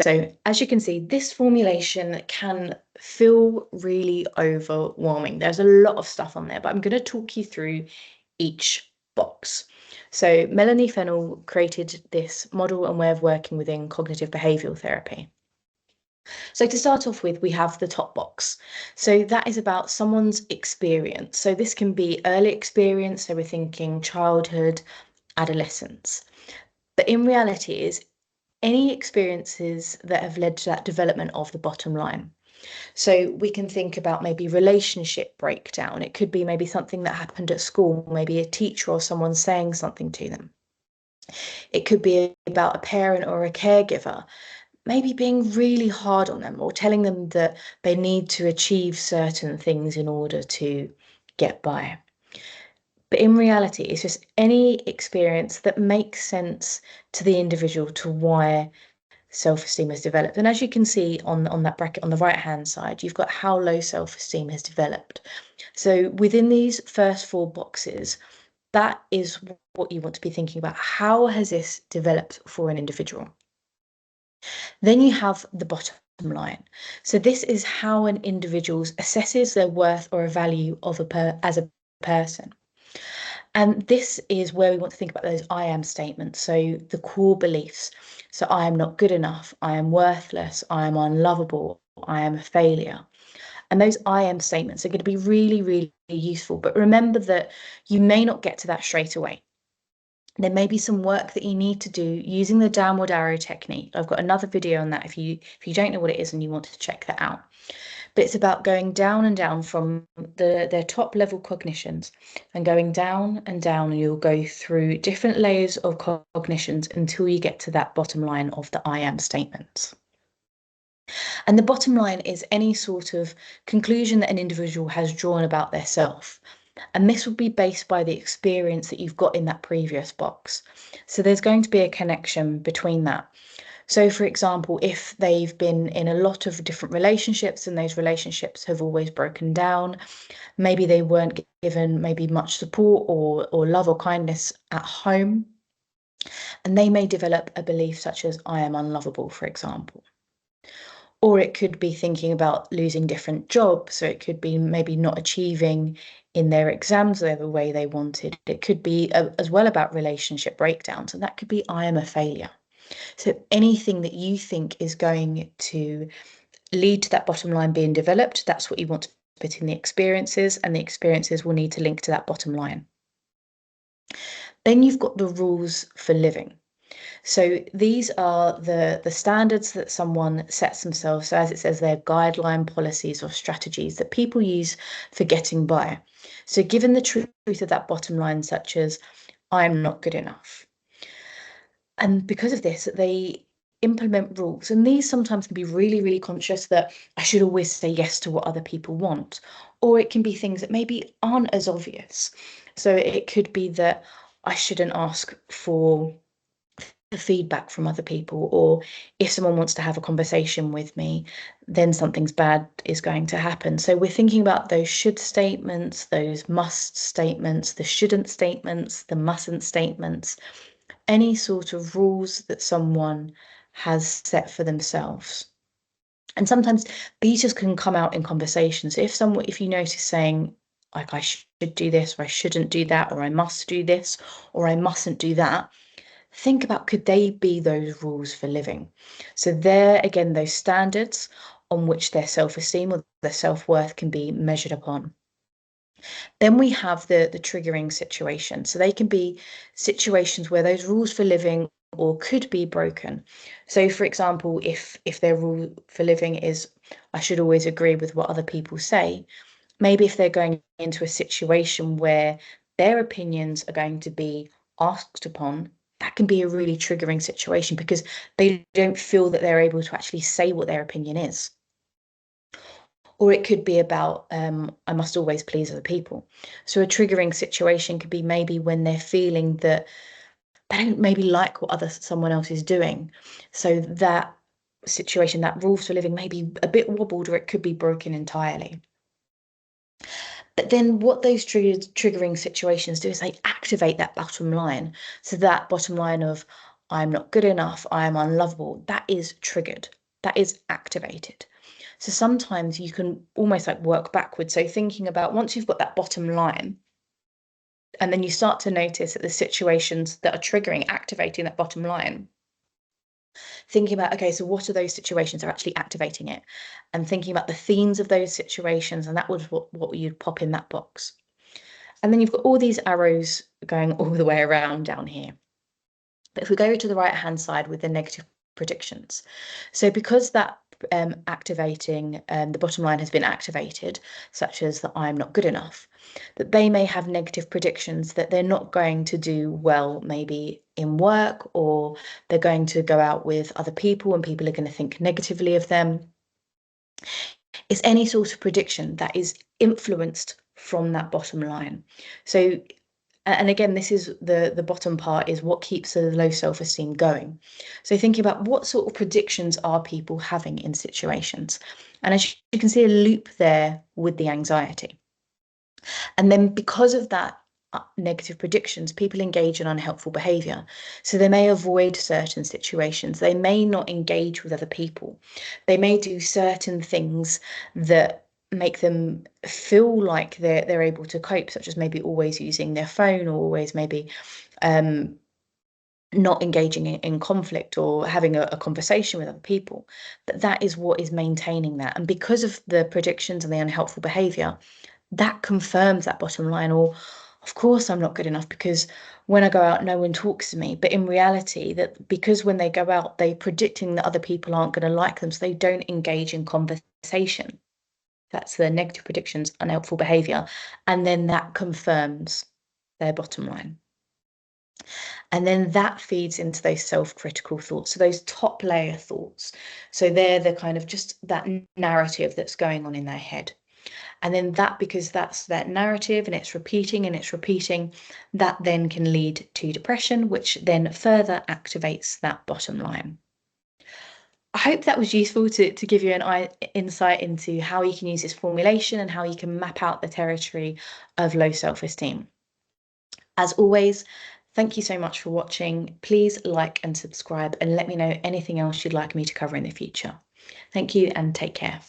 So as you can see, this formulation can feel really overwhelming. There's a lot of stuff on there, but I'm going to talk you through each box. So Melanie Fennell created this model and way of working within cognitive behavioural therapy. So to start off with, we have the top box. So that is about someone's experience. So this can be early experience, so we're thinking childhood, adolescence. But in reality, is any experiences that have led to that development of the bottom line. So we can think about maybe relationship breakdown. It could be maybe something that happened at school, maybe a teacher or someone saying something to them. It could be about a parent or a caregiver, maybe being really hard on them or telling them that they need to achieve certain things in order to get by. But in reality, it's just any experience that makes sense to the individual to why self-esteem has developed. And as you can see on that bracket on the right hand side, you've got how low self-esteem has developed. So within these first four boxes, that is what you want to be thinking about. How has this developed for an individual? Then you have the bottom line. So this is how an individual assesses their worth or a value of as a person. And this is where we want to think about those I am statements. So the core beliefs. So I am not good enough. I am worthless. I am unlovable. I am a failure. And those I am statements are going to be really, really useful. But remember that you may not get to that straight away. There may be some work that you need to do using the downward arrow technique. I've got another video on that if you don't know what it is and you want to check that out. But it's about going down and down from their top level cognitions and going down, and you'll go through different layers of cognitions until you get to that bottom line of the I am statements. And the bottom line is any sort of conclusion that an individual has drawn about their self. And this will be based by the experience that you've got in that previous box. So there's going to be a connection between that. So, for example, if they've been in a lot of different relationships and those relationships have always broken down, maybe they weren't given maybe much support or love or kindness at home, and they may develop a belief such as I am unlovable, for example. Or it could be thinking about losing different jobs. So it could be maybe not achieving in their exams the way they wanted. It could be as well about relationship breakdowns, and that could be I am a failure. So anything that you think is going to lead to that bottom line being developed, that's what you want to put in the experiences, and the experiences will need to link to that bottom line. Then you've got the rules for living. So these are the standards that someone sets themselves. So as it says, they're guideline policies or strategies that people use for getting by. So given the truth of that bottom line, such as I'm not good enough. And because of this, they implement rules. And these sometimes can be really, really conscious that I should always say yes to what other people want. Or it can be things that maybe aren't as obvious. So it could be that I shouldn't ask for the feedback from other people, or if someone wants to have a conversation with me, then something's bad is going to happen. So we're thinking about those should statements, those must statements, the shouldn't statements, the mustn't statements, any sort of rules that someone has set for themselves. And sometimes these just can come out in conversations. If you notice saying like I should do this, or I shouldn't do that, or I must do this, or I mustn't do that, think about, could they be those rules for living? So they're, again, those standards on which their self-esteem or their self-worth can be measured upon. Then we have the triggering situation. So they can be situations where those rules for living or could be broken. So for example, if their rule for living is I should always agree with what other people say, maybe if they're going into a situation where their opinions are going to be asked upon, that can be a really triggering situation because they don't feel that they're able to actually say what their opinion is. Or it could be about, I must always please other people. So a triggering situation could be maybe when they're feeling that they don't maybe like what someone else is doing. So that situation, that rules for living may be a bit wobbled, or it could be broken entirely. But then what those triggering situations do is they activate that bottom line. So that bottom line of I'm not good enough, I am unlovable, that is triggered, that is activated. So sometimes you can almost like work backwards. So thinking about once you've got that bottom line, and then you start to notice that the situations that are triggering, activating that bottom line, thinking about, okay, so what are those situations that are actually activating it? And thinking about the themes of those situations, and that was what you'd pop in that box. And then you've got all these arrows going all the way around down here. But if we go to the right hand side with the negative predictions, so because that activating the bottom line has been activated, such as that I'm not good enough, that they may have negative predictions that they're not going to do well, maybe in work, or they're going to go out with other people and people are going to think negatively of them. It's any sort of prediction that is influenced from that bottom line. So, and again, this is the bottom part is what keeps the low self-esteem going. So thinking about what sort of predictions are people having in situations. And as you can see a loop there with the anxiety. And then because of that negative predictions, people engage in unhelpful behavior. So they may avoid certain situations. They may not engage with other people. They may do certain things that make them feel like they're able to cope, such as maybe always using their phone, or always maybe not engaging in conflict or having a conversation with other people. But that is what is maintaining that. And because of the predictions and the unhelpful behavior, that confirms that bottom line. Or of course I'm not good enough because when I go out no one talks to me. But in reality, that because when they go out they're predicting that other people aren't going to like them, so they don't engage in conversation. That's the negative predictions, unhelpful behavior, and then that confirms their bottom line. And then that feeds into those self-critical thoughts, so those top layer thoughts. So they're the kind of just that narrative that's going on in their head. And then that, because that's that narrative and it's repeating, that then can lead to depression, which then further activates that bottom line. I hope that was useful to give you an insight into how you can use this formulation and how you can map out the territory of low self-esteem. As always, thank you so much for watching. Please like and subscribe and let me know anything else you'd like me to cover in the future. Thank you and take care.